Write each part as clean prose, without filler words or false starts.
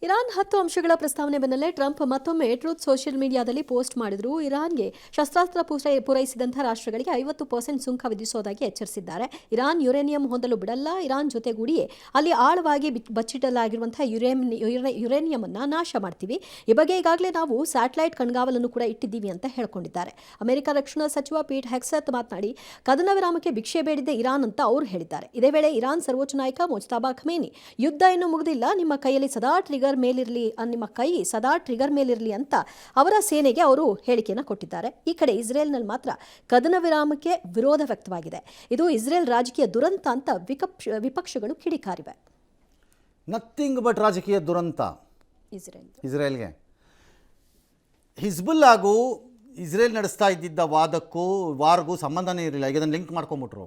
Iran 10 ಅಂಶಗಳ ಪ್ರಸ್ತಾವನೆ ಬೆನ್ನಲ್ಲೇ ಟ್ರಂಪ್ ಮತ್ತೊಮ್ಮೆ ಟ್ರೂತ್ ಸೋಷಿಯಲ್ ಮೀಡಿಯಾದಲ್ಲಿ ಪೋಸ್ಟ್ ಮಾಡಿದ್ರು. ಇರಾನ್ಗೆ ಶಸ್ತ್ರಾಸ್ತ್ರ ಪೂರೈಸಿದಂತಹ ರಾಷ್ಟ್ರಗಳಿಗೆ 50% ಸುಂಕ ವಿಧಿಸೋದಾಗಿ ಎಚ್ಚರಿಸಿದ್ದಾರೆ. ಇರಾನ್ ಯುರೇನಿಯಂ ಹೊಂದಲು ಬಿಡಲ್ಲ. ಇರಾನ್ ಜೊತೆಗೂಡಿಯೇ ಅಲ್ಲಿ ಆಳವಾಗಿ ಬಚ್ಚಿಡಲಾಗಿರುವಂತಹ ಯುರೇನಿಯಂ ಅನ್ನ ನಾಶ ಮಾಡ್ತೀವಿ. ಈ ಬಗ್ಗೆ ಈಗಾಗಲೇ ನಾವು ಸ್ಯಾಟಲೈಟ್ ಕಣ್ಗಾವಲನ್ನು ಕೂಡ ಇಟ್ಟಿದ್ದೀವಿ ಅಂತ ಹೇಳಿಕೊಂಡಿದ್ದಾರೆ. ಅಮೆರಿಕ ರಕ್ಷಣಾ ಸಚಿವ ಪೀಟ್ ಹೆಕ್ಸೆತ್ ಮಾತನಾಡಿ ಕದನ ವಿರಾಮಕ್ಕೆ ಭಿಕ್ಷೆ ಬೇಡಿದೆ ಇರಾನ್ ಅಂತ ಅವರು ಹೇಳಿದ್ದಾರೆ. ಇದೇ ವೇಳೆ ಇರಾನ್ ಸರ್ವೋಚ್ಚ ನಾಯಕ ಮುಜ್ತಬಾ ಖಮೇನಿ ಯುದ್ಧ ಇನ್ನೂ ಮುಗಿದಿಲ್ಲ, ನಿಮ್ಮ ಕೈಯಲ್ಲಿ ಸದಾ ಟ್ರಿಗರ್ ಮೇಲಿರಲಿ ಅಂತ ಅವರ ಸೇನೆಗೆ ಅವರು ಹೇಳಿಕೆಯನ್ನು ಕೊಟ್ಟಿದ್ದಾರೆ. ಈ ಕಡೆ ಇಸ್ರೇಲ್ನಲ್ಲಿ ಮಾತ್ರ ಕದನ ವಿರಾಮಕ್ಕೆ ವಿರೋಧ ವ್ಯಕ್ತವಾಗಿದೆ. ಇದು ಇಸ್ರೇಲ್ ರಾಜಕೀಯ ದುರಂತ ಅಂತ ವಿಪಕ್ಷಗಳು ಕಿಡಿಕಾರಿವೆ. ನಥಿಂಗ್ ಬಟ್ ರಾಜಕೀಯ ದುರಂತ ಇಸ್ರೇಲ್ಗೆ. ಹಿಜ್ಬುಲ್ಲಾಗೂ ಇಸ್ರೇಲ್ ನಡೆಸ್ತಾ ಇದ್ದಿದ್ದ ವಾರ್ಗೂ ಸಂಬಂಧನೇ ಇರಲಿಲ್ಲ. ಈಗ ಅದನ್ನು ಲಿಂಕ್ ಮಾಡ್ಕೊಂಬಿಟ್ರು.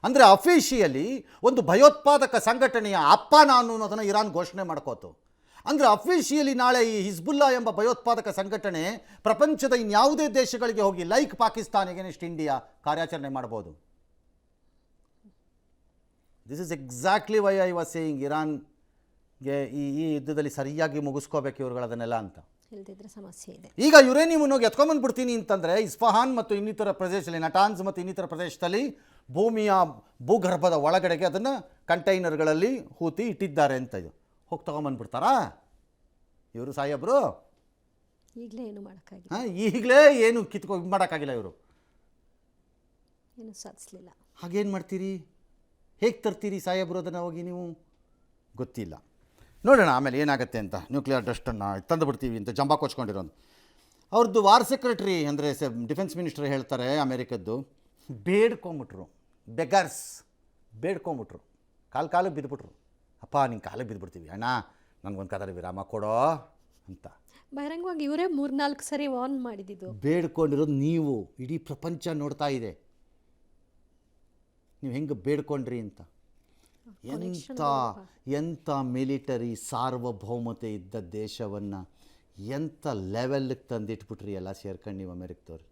ಅಂದರೆ ಅಫಿಷಿಯಲಿ ಒಂದು ಭಯೋತ್ಪಾದಕ ಸಂಘಟನೆಯ ಅಪ್ಪ ನಾನು ಅನ್ನೋದನ್ನು ಇರಾನ್ ಘೋಷಣೆ ಮಾಡ್ಕೋತು. ಅಂದರೆ ಅಫಿಷಿಯಲಿ ನಾಳೆ ಈ ಹಿಜ್ಬುಲ್ಲಾ ಎಂಬ ಭಯೋತ್ಪಾದಕ ಸಂಘಟನೆ ಪ್ರಪಂಚದ ಇನ್ಯಾವುದೇ ದೇಶಗಳಿಗೆ ಹೋಗಿ ಲೈಕ್ ಪಾಕಿಸ್ತಾನ್ ಎಗೇನ್ಸ್ಟ್ ಇಂಡಿಯಾ ಕಾರ್ಯಾಚರಣೆ ಮಾಡ್ಬೋದು. This is exactly why I was saying ಇರಾನ್ಗೆ ಈ ಯುದ್ಧದಲ್ಲಿ ಸರಿಯಾಗಿ ಮುಗಿಸ್ಕೋಬೇಕು ಇವ್ರುಗಳದನ್ನೆಲ್ಲ ಅಂತ. ಸಮಸ್ಯೆ ಇದೆ. ಈಗ ಯುರೇನಿಯಂ ಹೋಗಿ ಎತ್ಕೊಂಬಂದ್ಬಿಡ್ತೀನಿ ಅಂತಂದರೆ ಇಸ್ಫಹಾನ್ ಮತ್ತು ಇನ್ನಿತರ ಪ್ರದೇಶದಲ್ಲಿ ನಟಾನ್ಸ್ ಮತ್ತು ಇನ್ನಿತರ ಪ್ರದೇಶದಲ್ಲಿ ಭೂಮಿಯ ಭೂಗರ್ಭದ ಒಳಗಡೆಗೆ ಅದನ್ನು ಕಂಟೈನರ್ಗಳಲ್ಲಿ ಹೂತಿ ಇಟ್ಟಿದ್ದಾರೆ ಅಂತ. ಇದು ಹೋಗಿ ತೊಗೊಂಬಂದ್ಬಿಡ್ತಾರಾ ಇವರು ಸಾಹೇಬ್ರು? ಈಗಲೇ ಏನು ಮಾಡೋಕ್ಕಾಗಿಲ್ಲ. ಇವರು ಸಾಧಿಸಲಿಲ್ಲ. ಹಾಗೇನು ಮಾಡ್ತೀರಿ? ಹೇಗೆ ತರ್ತೀರಿ ಸಾಹೇಬ್ರು ಅದನ್ನು ಹೋಗಿ? ನೀವು ಗೊತ್ತಿಲ್ಲ. ನೋಡೋಣ ಆಮೇಲೆ ಏನಾಗುತ್ತೆ ಅಂತ. ನ್ಯೂಕ್ಲಿಯರ್ ಟೆಸ್ಟನ್ನು ತಂದು ಬಿಡ್ತೀವಿ ಅಂತ ಜಂಬಾ ಕೊಚ್ಕೊಂಡಿರೋದು. ಅವ್ರದ್ದು ವಾರ್ ಸೆಕ್ರೆಟ್ರಿ ಅಂದರೆ ಡಿಫೆನ್ಸ್ ಮಿನಿಸ್ಟರ್ ಹೇಳ್ತಾರೆ ಅಮೇರಿಕದ್ದು, ಬೇಡ್ಕೊಂಬಿಟ್ರು. ಬೆಗರ್ಸ್ ಬೇಡ್ಕೊಂಬಿಟ್ರು, ಕಾಲಿಗೆ ಬಿದ್ದುಬಿಟ್ರು. ಅಪ್ಪ ನಿಂಗೆ ಕಾಲಿಗೆ ಬಿದ್ದುಬಿಡ್ತೀವಿ ಅಣ್ಣ, ನನಗೊಂದು ಕದನ ವಿರಾಮ ಕೊಡೋ ಅಂತ ಬಹಿರಂಗವಾಗಿ ಇವರೇ 3-4 ಸರಿ ವಾರ್ನ್ ಮಾಡಿದ್ದು. ಬೇಡ್ಕೊಂಡಿರೋದು ನೀವು, ಇಡೀ ಪ್ರಪಂಚ ನೋಡ್ತಾ ಇದೆ ನೀವು ಹೆಂಗೆ ಬೇಡ್ಕೊಂಡ್ರಿ ಅಂತ. ಎಂಥ ಮಿಲಿಟರಿ ಸಾರ್ವಭೌಮತೆ ಇದ್ದ ದೇಶವನ್ನು ಎಂಥ ಲೆವೆಲ್ಗೆ ತಂದಿಟ್ಬಿಟ್ರಿ ಎಲ್ಲ ಸೇರ್ಕೊಂಡು ನೀವು ಅಮೆರಿಕದವ್ರು.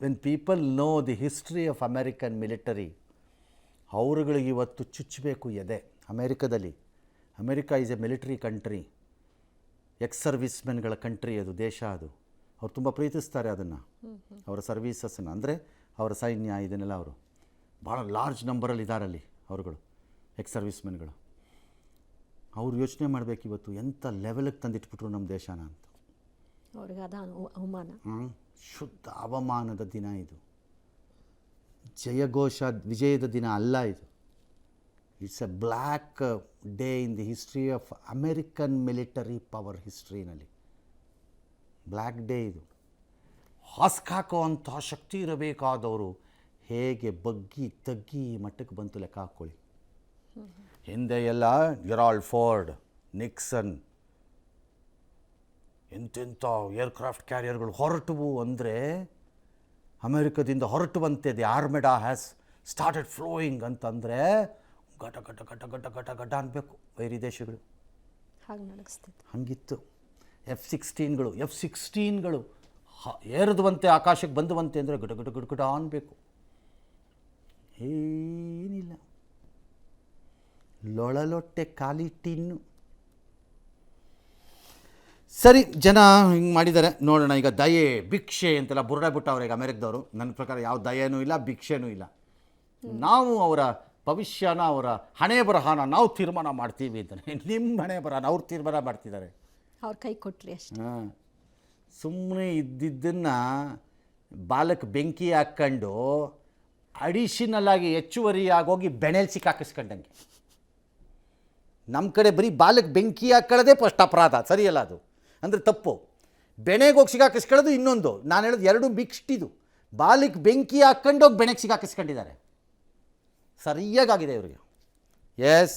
When people know the history of American military, ಅವರುಗಳಿಗೆ ಇವತ್ತು ಚುಚ್ಚಬೇಕು ಎದೆ. America is a military country, service ಮೆನ್ಗಳ ಕಂಟ್ರಿ, ಅದು ದೇಶ. ಅದು ಅವ್ರು ತುಂಬ ಪ್ರೀತಿಸ್ತಾರೆ ಅದನ್ನು, ಅವರ ಸರ್ವೀಸಸ್ಸನ್ನು. ಅಂದರೆ ಅವರ ಸೈನ್ಯ ಇದನ್ನೆಲ್ಲ ಅವರು ಭಾಳ ಲಾರ್ಜ್ ನಂಬರಲ್ಲಿ ಇದ್ದಾರಲ್ಲಿ ಅವರುಗಳು, ಸರ್ವಿಸ್ ಮೆನ್ಗಳು. ಅವ್ರು ಯೋಚನೆ ಮಾಡಬೇಕು ಇವತ್ತು ಎಂಥ ಲೆವೆಲಿಗೆ ತಂದಿಟ್ಬಿಟ್ರು ನಮ್ಮ ದೇಶನ ಅಂತ. ಶುದ್ಧ ಅವಮಾನದ ದಿನ ಇದು. ಜಯಘೋಷ ವಿಜಯದ ದಿನ ಅಲ್ಲ ಇದು. It's a black day in the history of American military power ಹಿಸ್ಟ್ರಿನಲ್ಲಿ. ಬ್ಲ್ಯಾಕ್ ಡೇ ಇದು. ಹಾಸ್ಕಾಕೋ ಅಂಥ ಶಕ್ತಿ ಇರಬೇಕಾದವರು ಹೇಗೆ ಬಗ್ಗಿ ತಗ್ಗಿ ಮಟ್ಟಕ್ಕೆ ಬಂತು ಲೆಕ್ಕ ಹಾಕ್ಕೊಳ್ಳಿ. ಹಿಂದೆ ಎಲ್ಲ ಗೆರಾಲ್ಡ್ ಫೋರ್ಡ್, ನಿಕ್ಸನ್, ಎಂತೆಂಥ ಏರ್ಕ್ರಾಫ್ಟ್ ಕ್ಯಾರಿಯರ್ಗಳು ಹೊರಟುವು ಅಂದರೆ ಅಮೆರಿಕದಿಂದ ಹೊರಟುವಂತೆ ದಿ ಆರ್ಮೆಡಾ ಹ್ಯಾಸ್ ಸ್ಟಾರ್ಟೆಡ್ ಫ್ಲೋಯಿಂಗ್ ಅಂತಂದರೆ ಗಟ ಗಟ ಗಟ ಗಟ ಗಟ ಗಟ ಅನ್ಬೇಕು ವೈರಿ ದೇಶಗಳು. ಹಂಗಿತ್ತು. F-16ಗಳು ಏರಿದುವಂತೆ ಆಕಾಶಕ್ಕೆ ಬಂದುವಂತೆ ಅಂದರೆ ಗಟ ಗಟ ಗಟ ಗಟ ಅನ್ಬೇಕು. ಏನಿಲ್ಲ, ಲೊಳಲೊಟ್ಟೆ ಖಾಲಿ ಟಿನ್ನು. ಸರಿ, ಜನ ಹಿಂಗೆ ಮಾಡಿದ್ದಾರೆ. ನೋಡೋಣ ಈಗ ದಯೆ ಭಿಕ್ಷೆ ಅಂತೆಲ್ಲ ಬುರುಡಾಗ್ಬಿಟ್ಟವ್ರೆ ಈಗ ಅಮೆರಿಕದವರು. ನನ್ನ ಪ್ರಕಾರ ಯಾವ ದಯೆನೂ ಇಲ್ಲ, ಭಿಕ್ಷೆನೂ ಇಲ್ಲ. ನಾವು ಅವರ ಭವಿಷ್ಯನ, ಅವರ ಹಣೆ ಬರಹನ ನಾವು ತೀರ್ಮಾನ ಮಾಡ್ತೀವಿ ಅಂತಾನೆ. ನಿಮ್ಮ ಹಣೆ ಬರಹನ ಅವ್ರು ತೀರ್ಮಾನ ಮಾಡ್ತಿದ್ದಾರೆ. ಅವ್ರ ಕೈ ಕೊಟ್ಟರೆ ಅಷ್ಟೇ. ಸುಮ್ಮನೆ ಇದ್ದಿದ್ದನ್ನು ಬಾಲಕ್ಕೆ ಬೆಂಕಿ ಹಾಕ್ಕೊಂಡು ಅಡಿಷನಲ್ ಆಗಿ ಹೆಚ್ಚುವರಿಯಾಗೋಗಿ ಬೆಣೆಯಲ್ಲಿ ಸಿಕ್ಕಾಕಿಸ್ಕೊಂಡಂಗೆ. ನಮ್ಮ ಕಡೆ ಬರೀ ಬಾಲಕ್ಕೆ ಬೆಂಕಿ ಹಾಕೊಳ್ಳೋದೇ ಫಸ್ಟ್ ಅಪರಾಧ, ಸರಿಯಲ್ಲ ಅದು. ಅಂದರೆ ತಪ್ಪು. ಬೆಣೆಗೆ ಹೋಗಿ ಸಿಗಾಕಿಸ್ಕೊಳ್ಳೋದು ಇನ್ನೊಂದು. ನಾನು ಹೇಳೋದು ಎರಡು ಮಿಕ್ಸ್ಡ್. ಇದು ಬಾಲಿಗೆ ಬೆಂಕಿ ಹಾಕ್ಕೊಂಡೋಗಿ ಬೆಣೆಗೆ ಸಿಗಾಕಿಸ್ಕೊಂಡಿದ್ದಾರೆ. ಸರಿಯಾಗಿದೆ ಇವರಿಗೆ. ಎಸ್.